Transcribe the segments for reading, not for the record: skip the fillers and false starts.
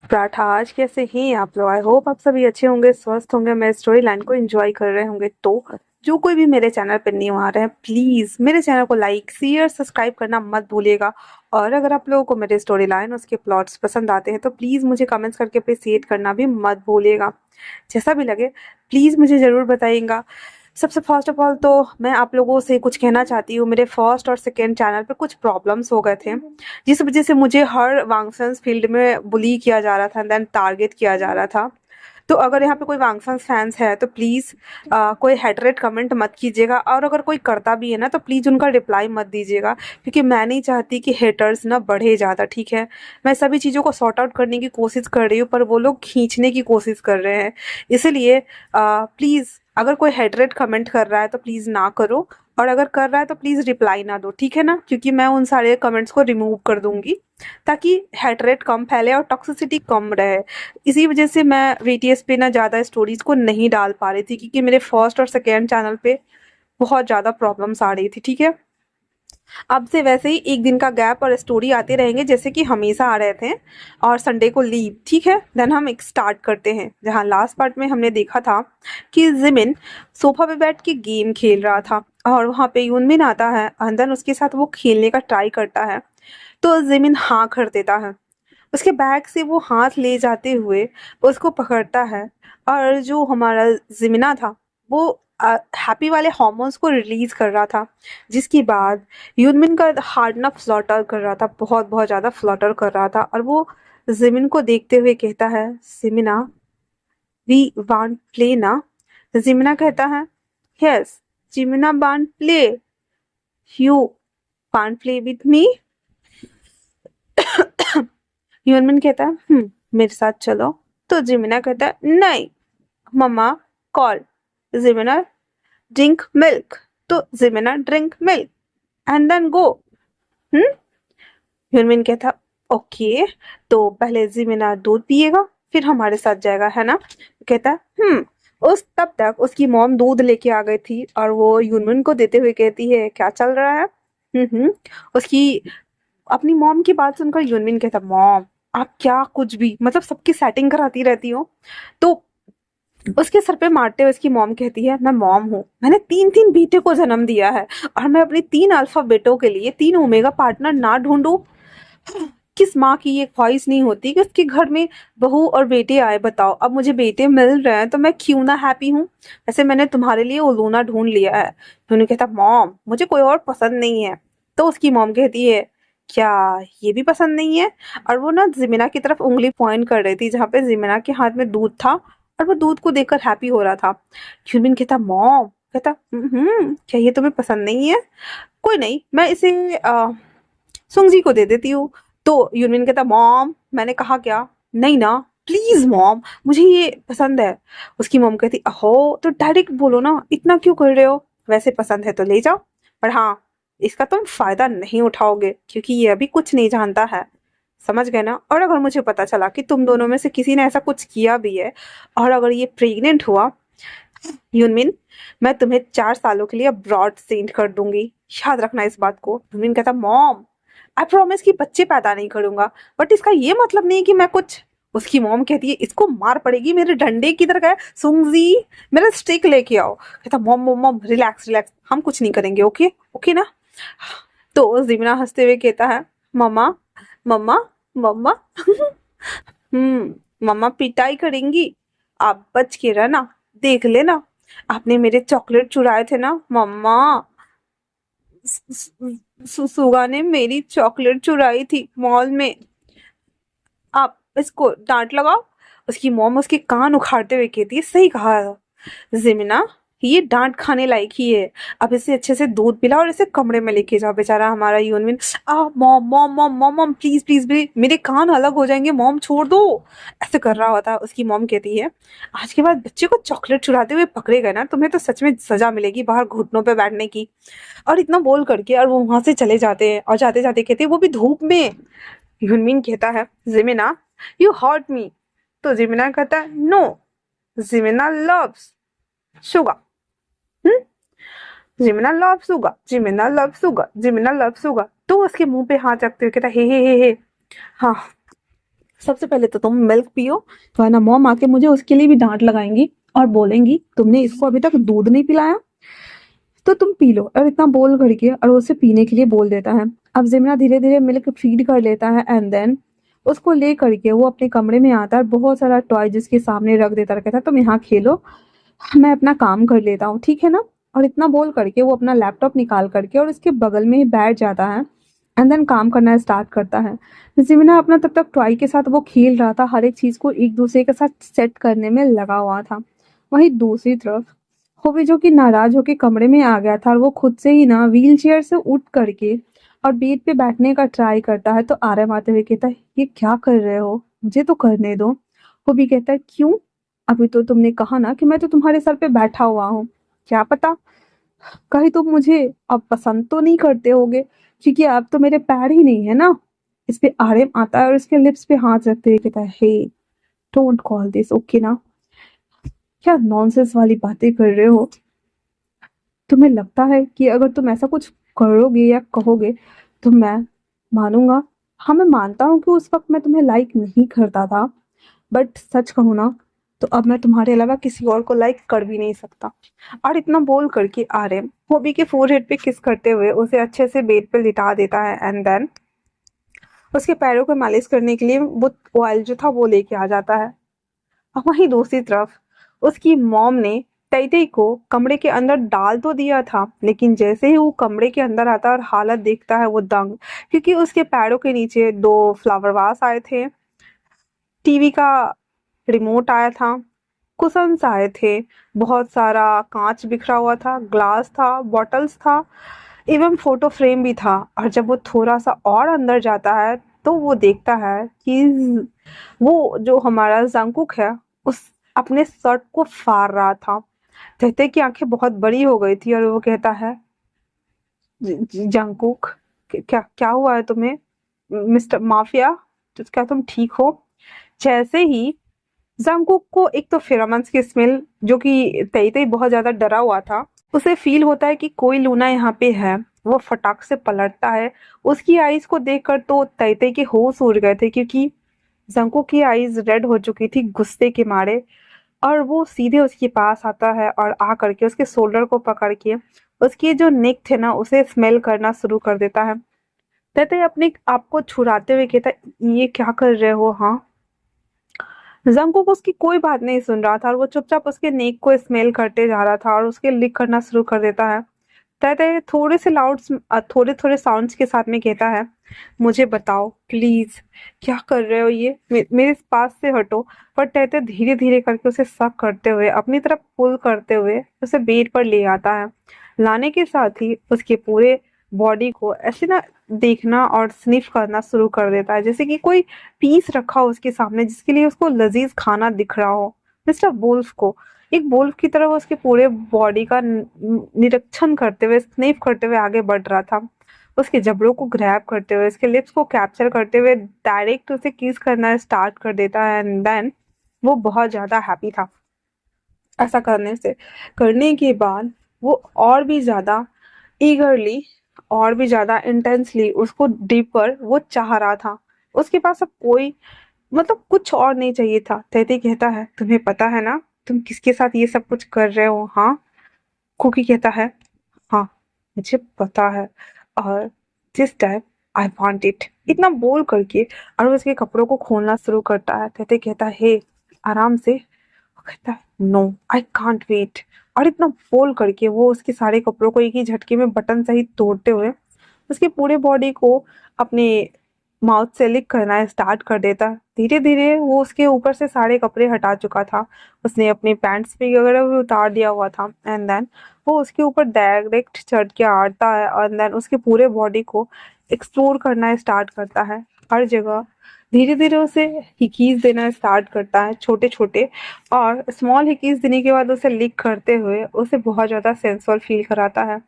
पराठा। आज कैसे हैं आप लोग? आई होप आप सभी अच्छे होंगे, स्वस्थ होंगे, मेरे स्टोरी लाइन को एंजॉय कर रहे होंगे। तो जो कोई भी मेरे चैनल पर न्यू आ रहे हैं, प्लीज मेरे चैनल को लाइक शेयर सब्सक्राइब करना मत भूलिएगा। और अगर आप लोगों को मेरे स्टोरी लाइन उसके प्लॉट्स पसंद आते हैं तो प्लीज मुझे कमेंट्स करके अप्रिशिएट करना भी मत भूलिएगा। जैसा भी लगे प्लीज मुझे जरूर बताइएगा। सबसे फर्स्ट ऑफ ऑल तो मैं आप लोगों से कुछ कहना चाहती हूँ। मेरे फर्स्ट और सेकेंड चैनल पे कुछ प्रॉब्लम्स हो गए थे, जिस वजह से मुझे हर वांगसंस फील्ड में बुली किया जा रहा था, देन टारगेट किया जा रहा था। तो अगर यहाँ पे कोई वांगसंस फैंस है तो प्लीज़ कोई हेटरेट कमेंट मत कीजिएगा, और अगर कोई करता भी है ना तो प्लीज़ उनका रिप्लाई मत दीजिएगा, क्योंकि मैं नहीं चाहती कि हेटर्स ना बढ़े ज़्यादा। ठीक है, मैं सभी चीज़ों को सॉर्ट आउट करने की कोशिश कर रही हूँ, पर वो लोग खींचने की कोशिश कर रहे हैं। इसलिए प्लीज़ अगर कोई हेटरेट कमेंट कर रहा है तो प्लीज़ ना करो, और अगर कर रहा है तो प्लीज़ रिप्लाई ना दो, ठीक है ना? क्योंकि मैं उन सारे कमेंट्स को रिमूव कर दूंगी, ताकि हेटरेट कम फैले और टॉक्सिसिटी कम रहे। इसी वजह से मैं वीटीएस पे ना ज़्यादा स्टोरीज को नहीं डाल पा रही थी, क्योंकि मेरे फर्स्ट और सेकेंड चैनल पे बहुत ज़्यादा प्रॉब्लम्स आ रही थी। ठीक है, अब से वैसे ही एक दिन का गैप और स्टोरी आते रहेंगे, जैसे कि हमेशा आ रहे थे, और संडे को लीव। ठीक है, देन हम एक स्टार्ट करते हैं, जहाँ लास्ट पार्ट में हमने देखा था कि जिमिन सोफा पे बैठ के गेम खेल रहा था, और वहाँ पे यूनमिन आता है, एंड देन उसके साथ वो खेलने का ट्राई करता है। तो जिमिन हाँ कर देता है, उसके बैग से वो हाथ ले जाते हुए उसको पकड़ता है, और जो हमारा जिमिना था वो हैप्पी वाले हार्मोन्स को रिलीज कर रहा था, जिसके बाद यूनमिन का हार्ट ना फ्लटर कर रहा था, बहुत बहुत ज़्यादा फ्लटर कर रहा था, और वो जिमिन को देखते हुए कहता है, जिमिना वी वांट प्ले ना? जिमिना कहता है, yes Jimina want play, you want play with me? Hyunmin कहता है, मेरे साथ चलो। तो जिमिना कहता है, नहीं mamma call, Jimina drink milk. तो Jimina drink milk and then go. Hmm Hyunmin कहता, ओके, तो पहले जिमिना दूध पिएगा फिर हमारे साथ जाएगा, है ना? कहता उस तब तक उसकी मॉम दूध लेके आ गई थी, और वो ह्यूनमिन को देते हुए कहती है, क्या चल रहा है? उसकी अपनी मॉम की बात सुनकर यूनमिन कहता, मॉम आप क्या कुछ भी मतलब सबकी सेटिंग कराती रहती हो। तो उसके सर पे मारते हुए उसकी मॉम कहती है, मैं मॉम हूँ, मैंने तीन तीन बेटे को जन्म दिया है, और मैं अपनी तीन अल्फा बेटों के लिए तीन ओमेगा पार्टनर ना ढूंढूं? किस माँ की ये ख्वाहिश नहीं होती कि उसके घर में बहू और बेटे आए? बताओ, अब मुझे बेटे मिल रहे हैं तो मैं क्यों ना हैप्पी हूँ? वैसे मैंने तुम्हारे लिए उलूना ढूंढ लिया है। उन्होंने कहता, मॉम मुझे कोई और पसंद नहीं है। तो उसकी मॉम कहती है, क्या ये भी पसंद नहीं है? और वो ना जिमिना की तरफ उंगली पॉइंट कर रही थी, जहाँ पे जिमिना के हाथ में दूध था, और वो दूध को देखकर हैप्पी हो रहा था। ह्यूमिन कहता, मॉम कहता, क्या ये तुम्हें पसंद नहीं है? कोई नहीं, मैं इसे सुंगजी को दे देती हूँ। तो यूनमिन कहता, मॉम मैंने कहा क्या? नहीं ना, प्लीज मॉम मुझे ये पसंद है। उसकी मॉम कहती, अहो तो डायरेक्ट बोलो ना, इतना क्यों कर रहे हो? वैसे पसंद है तो ले जाओ, पर हाँ इसका तुम फायदा नहीं उठाओगे, क्योंकि ये अभी कुछ नहीं जानता है। समझ गए ना? और अगर मुझे पता चला कि तुम दोनों में से किसी ने ऐसा कुछ किया भी है, और अगर ये प्रेग्नेंट हुआ, यूनमिन मैं तुम्हें 4 सालों के लिए अब्रॉड सेंड कर दूंगी, याद रखना इस बात को। यूनमिन कहता, मॉम आई प्रॉमिस कि बच्चे पैदा नहीं करूंगा, बट इसका ये मतलब नहीं कि मैं कुछ। उसकी मॉम कहती है, इसको मार पड़ेगी, मेरे डंडे की तरह है सुंगजी, मेरा स्टिक लेके आओ। कहता, mom mom mom relax relax, हम कुछ नहीं करेंगे, ओके ओके ना? तो जिमिना हंसते हुए कहता है, मम्मा मम्मा मम्मा मम्मा पिटाई करेंगी, आप बच के रहना, देख लेना, आपने मेरे चॉकलेट चुराए थे ना मम्मा। सुगा ने मेरी चॉकलेट चुराई थी मॉल में, आप इसको डांट लगाओ। उसकी मॉम उसके कान उखाड़ते हुए कहती है, सही कहा जिमिना, ये डांट खाने लायक ही है, अब इसे अच्छे से दूध पिला और इसे कमरे में लेके जाओ। बेचारा हमारा यूनविन, आ mom mom mom mom mom please please please, मेरे कान अलग हो जाएंगे मॉम, छोड़ दो, ऐसे कर रहा होता है। उसकी मॉम कहती है, आज के बाद बच्चे को चॉकलेट चुराते हुए पकड़े गए ना, तुम्हें तो सच में सजा मिलेगी बाहर घुटनों पे बैठने की। और इतना बोल करके और वो वहां से चले जाते हैं, और जाते जाते कहते हैं, वो भी धूप में। यूनमिन कहता है, जिमिना यू हर्ट मी। तो जिमिना कहता है, नो जिमिना लव्स शुगा। जिमिना लव सुगा, जिमिना लव सुगा, जिमिना लव सुगा। तो उसके मुंह पे हाथ रखते हुए कहता, हे हे हे हे, हाँ सबसे पहले तो तुम मिल्क पियो, वरना मॉम आके मुझे उसके लिए भी डांट लगाएंगी और बोलेंगी तुमने इसको अभी तक दूध नहीं पिलाया, तो तुम पी लो। और इतना बोल करके और उसे पीने के लिए बोल देता है। अब जिमना धीरे धीरे मिल्क फीड कर लेता है एंड देन उसको ले करके वो अपने कमरे में आता है और बहुत सारा टॉय जिसके सामने रख देता है, कहता है तुम यहाँ खेलो, मैं अपना काम कर लेता हूँ, ठीक है ना। और इतना बोल करके वो अपना लैपटॉप निकाल करके और उसके बगल में ही बैठ जाता है एंड देन काम करना स्टार्ट करता है। जिमिना अपना तब तक टॉय के साथ वो खेल रहा था, हर एक चीज को एक दूसरे के साथ सेट करने में लगा हुआ था। वहीं दूसरी तरफ होवी जो कि नाराज होकर कमरे में आ गया था और वो खुद से ही ना व्हील चेयर से उठ करके और बेड पे बैठने का ट्राई करता है, तो आरएम आते हुए कहता है ये क्या कर रहे हो, मुझे तो करने दो। होवी कहता है क्यों, अभी तो तुमने कहा ना कि मैं तो तुम्हारे सर पे बैठा हुआ हूँ, क्या पता कहीं तुम मुझे अब पसंद तो नहीं करते होगे, क्योंकि अब तो मेरे पैर ही नहीं है ना। इस पे आरएम आता है और उसके लिप्स पे हाथ रखते हुए कहता है हे डोंट कॉल दिस ओके ना, क्या नॉनसेंस वाली बातें कर रहे हो। तुम्हें लगता है कि अगर तुम ऐसा कुछ करोगे या कहोगे तो मैं मानूंगा। हाँ मैं मानता हूँ कि उस वक्त मैं तुम्हें लाइक नहीं करता था, बट सच कहूँ ना तो अब मैं तुम्हारे अलावा किसी और को लाइक कर भी नहीं सकता। और इतना बोल करके आर्यन होबी के फोरहेड पे किस करते हुए उसे अच्छे से बेड पे लिटा देता है एंड देन उसके पैरों को मालिश करने के लिए वो ऑयल जो था वो लेके आ जाता है। और वहीं दूसरी तरफ उसकी मॉम ने तैतई को कमरे के अंदर डाल तो दिया था, लेकिन जैसे ही वो कमरे के अंदर आता है और हालत देखता है वो दंग, क्योंकि उसके पैरों के नीचे दो फ्लावर वास आए थे, टीवी का रिमोट आया था, कुशन्स आए थे, बहुत सारा कांच बिखरा हुआ था, ग्लास था, बॉटल्स था, एवं फोटो फ्रेम भी था। और जब वो थोड़ा सा और अंदर जाता है तो वो देखता है कि वो जो हमारा जंकुक है उस अपने शर्ट को फाड़ रहा था। कहते की आंखें बहुत बड़ी हो गई थी और वो कहता है जंकुक क्या क्या हुआ है तुम्हें, मिस्टर माफिया, तो क्या तुम ठीक हो। जैसे ही जंकुक को एक तो फेरोमोन्स की स्मेल, जो कि तई तई बहुत ज्यादा डरा हुआ था, उसे फील होता है कि कोई लूना यहाँ पे है, वो फटाक से पलटता है। उसकी आईज को देखकर तो तई तई के होश उड़ गए थे, क्योंकि जंकुक की आईज रेड हो चुकी थी गुस्से के मारे। और वो सीधे उसके पास आता है और आ करके उसके शोल्डर को पकड़ के उसकी जो नेक थे ना उसे स्मेल करना शुरू कर देता है। तई अपने आप को छुड़ाते हुए कहता है ये क्या कर रहे हो। हाँ जंकुक उसकी कोई बात नहीं सुन रहा था और वो चुपचाप उसके नेक को स्मेल करते जा रहा था और उसके लिक करना शुरू कर देता है। तय थोड़े से थोड़े थोड़े साउंड्स के साथ में कहता है मुझे बताओ प्लीज क्या कर रहे हो ये, मेरे पास से हटो। पर तय धीरे धीरे करके उसे शक करते हुए अपनी तरफ पुल करते हुए उसे बेड पर ले आता है। लाने के साथ ही उसके पूरे बॉडी को ऐसे ना देखना और स्निफ करना शुरू कर देता है, जैसे कि कोई पीस रखा हो उसके सामने जिसके लिए उसको लजीज खाना दिख रहा हो। मिस्टर वुल्फ को एक वुल्फ की तरह वो उसके पूरे बॉडी का निरीक्षण करते हुए स्निफ करते हुए आगे बढ़ रहा था, उसके जबड़ों को ग्रैब करते हुए उसके लिप्स को कैप्चर करते हुए डायरेक्ट उसे किस करना स्टार्ट कर देता है एंड देन वो बहुत ज्यादा हैप्पी था ऐसा करने से। करने के बाद वो और भी ज्यादा ईगरली और भी ज्यादा इंटेंसली उसको डीपर वो चाह रहा था। उसके पास अब कोई मतलब कुछ और नहीं चाहिए था। तैती कहता है तुम्हें पता है ना तुम किसके साथ ये सब कुछ कर रहे हो। हाँ कुकी कहता है हाँ मुझे पता है और this time I want it, इतना बोल करके और वो उसके कपड़ों को खोलना शुरू करता है। तैती कहता है हे आराम से, वो कहता है नो आई कांट वेट। और इतना बोल करके वो उसके सारे कपड़ों को एक ही झटके में बटन सहित तोड़ते हुए उसके पूरे बॉडी को अपने माउथ से लिक करना स्टार्ट कर देता। धीरे धीरे वो उसके ऊपर से सारे कपड़े हटा चुका था, उसने अपने पैंट्स भी वगैरह भी उतार दिया हुआ था एंड देन वो उसके ऊपर डायरेक्ट चढ़ के आता है और देन उसके पूरे बॉडी को एक्सप्लोर करना स्टार्ट करता है हर जगह। धीरे धीरे उसे हिकीज देना स्टार्ट करता है छोटे छोटे, और स्मॉल हिकीज देने के बाद उसे लिक करते हुए उसे बहुत ज़्यादा सेंसुअल फील कराता है।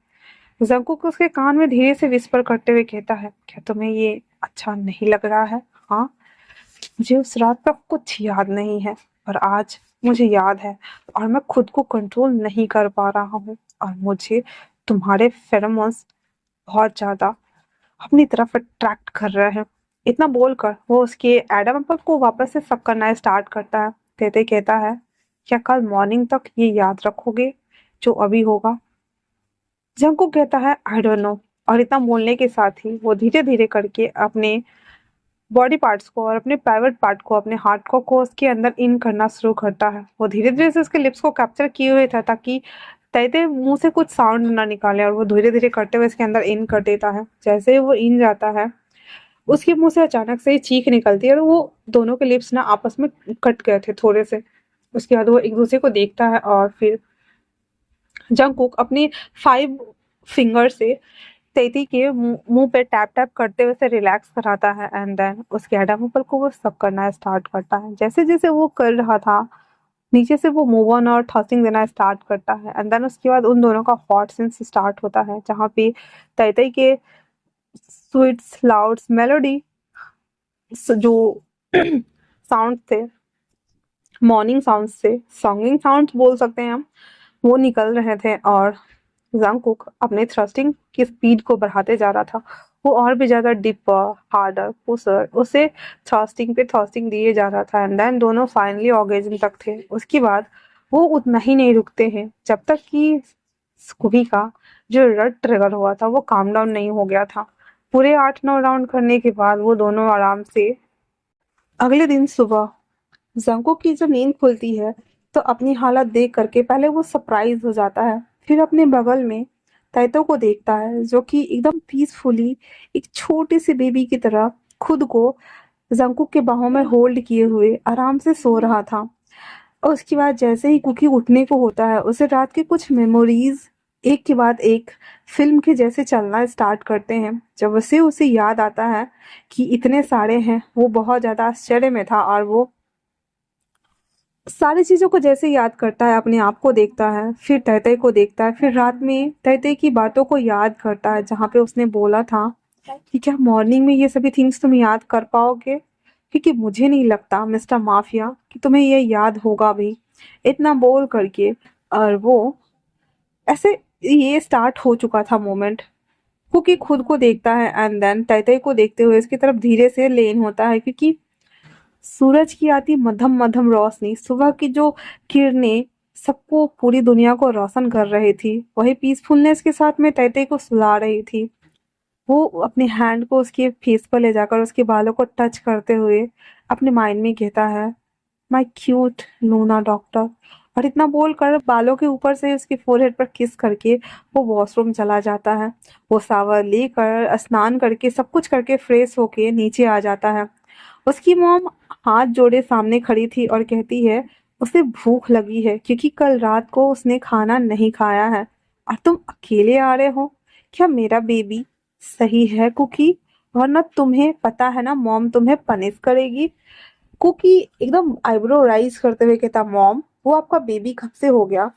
जंकुक उसके कान में धीरे से विस्पर करते हुए कहता है क्या तुम्हें ये अच्छा नहीं लग रहा है। हाँ मुझे उस रात का कुछ याद नहीं है पर आज मुझे याद है और मैं खुद को कंट्रोल नहीं कर पा रहा हूँ और मुझे तुम्हारे फेरोमोन्स बहुत ज्यादा अपनी तरफ अट्रैक्ट कर रहे हैं। इतना बोलकर वो उसके एडम एप्पल को वापस से शक करना स्टार्ट करता है। तेते कहता है, क्या कल मॉर्निंग तक ये याद रखोगे जो अभी होगा? जंगकुक कहता है, आई डोंट नो। और इतना बोलने के साथ ही वो धीरे धीरे करके अपने बॉडी पार्ट्स को और अपने प्राइवेट पार्ट को, अपने हार्ट को उसके अंदर इन करना शुरू करता है। वो धीरे धीरे से उसके लिप्स को कैप्चर किए हुए था ताकि तैते मुंह से कुछ साउंड ना निकाले, और वो धीरे धीरे करते हुए इसके अंदर इन कर देता है। जैसे ही वो इन जाता है, उसके मुंह से अचानक से ही चीख निकलती है, और वो दोनों के लिप्स ना आपस में कट गए थे थोड़े से। उसके बाद वो एक दूसरे को देखता है, और फिर जंगकुक अपनी 5 फिंगर से तेती के मुंह पे टैप टैप करते हुए उसे रिलैक्स कराता है, एंड देन उसके एडम ऊपर को वो सब करना स्टार्ट करता है। जैसे जैसे वो कर रहा था, नीचे से वो मूव ऑन और थ्रस्टिंग देना स्टार्ट करता है, एंड देन उसके बाद उन दोनों का हॉट सीन्स स्टार्ट होता है, जहाँ पे तैतई के स्वीट्स लाउड्स मेलोडी जो साउंड थे, मॉर्निंग साउंड से सॉन्गिंग साउंड्स बोल सकते हैं हम, वो निकल रहे थे। और जंगकुक अपने थ्रस्टिंग की स्पीड को बढ़ाते जा रहा था। वो और भी ज्यादा डीपर, हार्डर, पुशर उसे थ्रस्टिंग पे थ्रस्टिंग दिए जा रहा था, एंड देन दोनों फाइनली ऑर्गेजम तक थे। उसके बाद वो उतना ही नहीं रुकते हैं जब तक कि स्कूबी का जो रट ट्रिगर हुआ था वो काम डाउन नहीं हो गया था। पूरे 8-9 राउंड करने के बाद वो दोनों आराम से अगले दिन सुबह जंको की जब नींद खुलती है, तो अपनी हालत देख करके पहले वो सरप्राइज हो जाता है। फिर अपने बगल में तैतो को देखता है, जो कि एकदम पीसफुली एक छोटे से बेबी की तरह खुद को जंकुक के बाहों में होल्ड किए हुए आराम से सो रहा था। और उसके बाद जैसे ही कुकी उठने को होता है, उसे रात के कुछ मेमोरीज एक के बाद एक फिल्म के जैसे चलना स्टार्ट करते हैं। जब उसे उसे याद आता है कि इतने सारे हैं, वो बहुत ज्यादा आश्चर्य में था, और वो सारी चीजों को जैसे याद करता है, अपने आप को देखता है, फिर तैतई को देखता है, फिर रात में तैतई की बातों को याद करता है, जहाँ पे उसने बोला था कि क्या मॉर्निंग में ये सभी थिंग्स तुम याद कर पाओगे, क्योंकि मुझे नहीं लगता मिस्टर माफिया कि तुम्हें ये याद होगा भी। इतना बोल करके, और वो ऐसे ये स्टार्ट हो चुका था मोमेंट। कुकी खुद को देखता है, एंड देन तैतई को देखते हुए इसकी तरफ धीरे से लेन होता है, क्योंकि सूरज की आती मध्यम मध्यम रोशनी, सुबह की जो किरणें सबको, पूरी दुनिया को रोशन कर रही थी, वही पीसफुलनेस के साथ में तैतई को सुला रही थी। वो अपने हैंड को उसके फेस पर ले जाकर उसके बालों को टच करते हुए अपने माइंड में कहता है, माय क्यूट लूना डॉक्टर। और इतना बोलकर बालों के ऊपर से उसके फोरहेड पर किस करके वो वॉशरूम चला जाता है। वो शावर लेकर स्नान करके सब कुछ करके फ्रेश होके नीचे आ जाता है। उसकी मॉम हाथ जोड़े सामने खड़ी थी और कहती है, उसे भूख लगी है क्योंकि कल रात को उसने खाना नहीं खाया है, और तुम अकेले आ रहे हो। क्या मेरा बेबी सही है कुकी? वरना तुम्हें पता है ना मॉम तुम्हें पनिश करेगी। कुकी एकदम आईब्रो राइज करते हुए कहता, मॉम वो आपका बेबी कब से हो गया?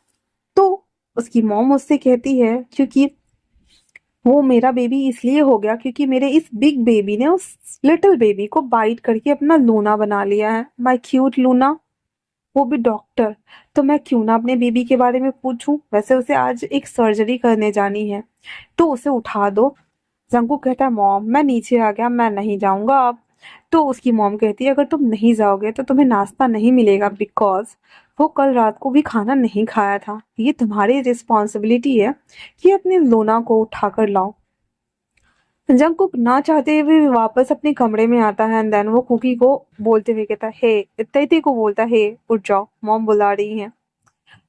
तो उसकी मॉम उससे कहती है, क्योंकि वो मेरा बेबी इसलिए हो गया क्योंकि मेरे इस बिग बेबी ने उस लिटिल बेबी को बाइट करके अपना लूना बना लिया है। माय क्यूट लूना, वो भी डॉक्टर। तो मैं क्यों ना अपने बेबी के बारे में पूछूं? वैसे उसे आज एक सर्जरी करने जानी है, तो उसे उठा दो। जंकू कहता है, मॉम मैं नीचे आ गया, मैं नहीं जाऊंगा अब। तो उसकी मॉम कहती है, अगर तुम नहीं जाओगे तो तुम्हें नाश्ता नहीं मिलेगा, बिकॉज वो कल रात को भी खाना नहीं खाया था। ये तुम्हारी रिस्पॉन्सिबिलिटी है कि अपने लोना को उठाकर लाओ। जंगकुक ना चाहते हुए भी वापस अपने कमरे में आता है, एंड देन वो कुकी को बोलते हुए कहता है, हे तैती को बोलता है, हे उठ जाओ मॉम बुला रही हैं।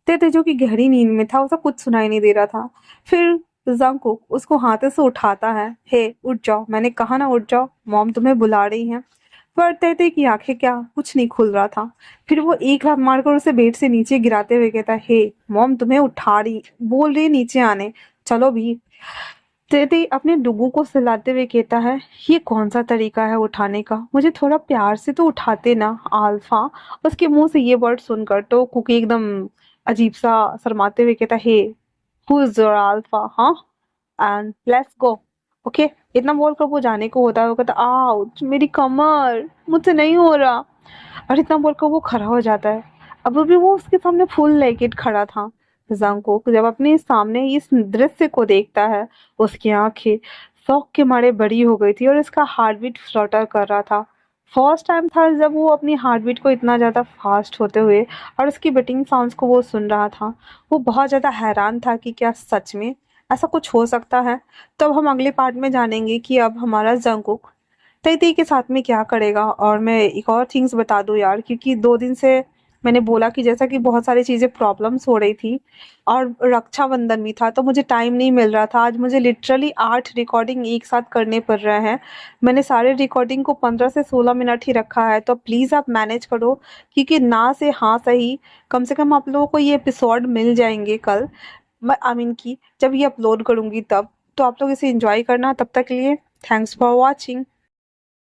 तैती जो कि गहरी नींद में था, उसे कुछ सुनाई नहीं दे रहा था। फिर जंगकुक उसको हाथे से उठाता है, हे उठ जाओ, मैंने कहा ना उठ जाओ, मॉम तुम्हें बुला रही हैं। पर तैती की आंखें क्या कुछ नहीं खुल रहा था। फिर वो एक हाथ मारकर उसे बेड से नीचे गिराते हुए कहता है, हे मॉम तुम्हें उठा रही बोल रही है नीचे आने, चलो भी। तेती अपने डुगू को सहलाते हुए कहता है, ये कौन सा तरीका है उठाने का? मुझे थोड़ा प्यार से तो उठाते ना अल्फा। उसके मुंह से ये वर्ड सुनकर तो कुकी एकदम अजीब सा शर्माते हुए कहता है, हे हु इज योर अल्फा, हाँ, एंड लेट्स गो, ओके। इतना बोलकर वो जाने को होता है, वो कहता, आउच मेरी कमर, मुझसे नहीं हो रहा। और इतना बोलकर वो खड़ा हो जाता है। अब भी वो उसके सामने फुल लेकेट खड़ा था। जंगकुक जब अपने सामने इस दृश्य को देखता है, उसकी आंखें शौक के मारे बड़ी हो गई थी और इसका हार्ट बीट फ्लटर कर रहा था। फर्स्ट टाइम था जब वो अपनी हार्ट बीट को इतना ज़्यादा फास्ट होते हुए और उसकी बीटिंग साउंड्स को वो सुन रहा था। वो बहुत ज़्यादा हैरान था कि क्या सच में ऐसा कुछ हो सकता है। तो अब हम अगले पार्ट में जानेंगे कि अब हमारा जंगकुक तैती के साथ में क्या करेगा। और मैं एक और थिंग्स बता दूं यार, क्योंकि 2 दिन से मैंने बोला कि जैसा कि बहुत सारी चीज़ें प्रॉब्लम्स हो रही थी और रक्षाबंधन भी था, तो मुझे टाइम नहीं मिल रहा था। आज मुझे लिटरली 8 रिकॉर्डिंग एक साथ करने पड़ रहे हैं। मैंने सारे रिकॉर्डिंग को 15 से 16 मिनट ही रखा है, तो प्लीज़ आप मैनेज करो, क्योंकि ना से हाँ सही कम से कम आप लोगों को ये एपिसोड मिल जाएंगे कल। मैं आई मीन कि जब ये अपलोड करूँगी तब। तो आप लोग इसे एंजॉय करना। तब तक के लिए थैंक्स फॉर वॉचिंग।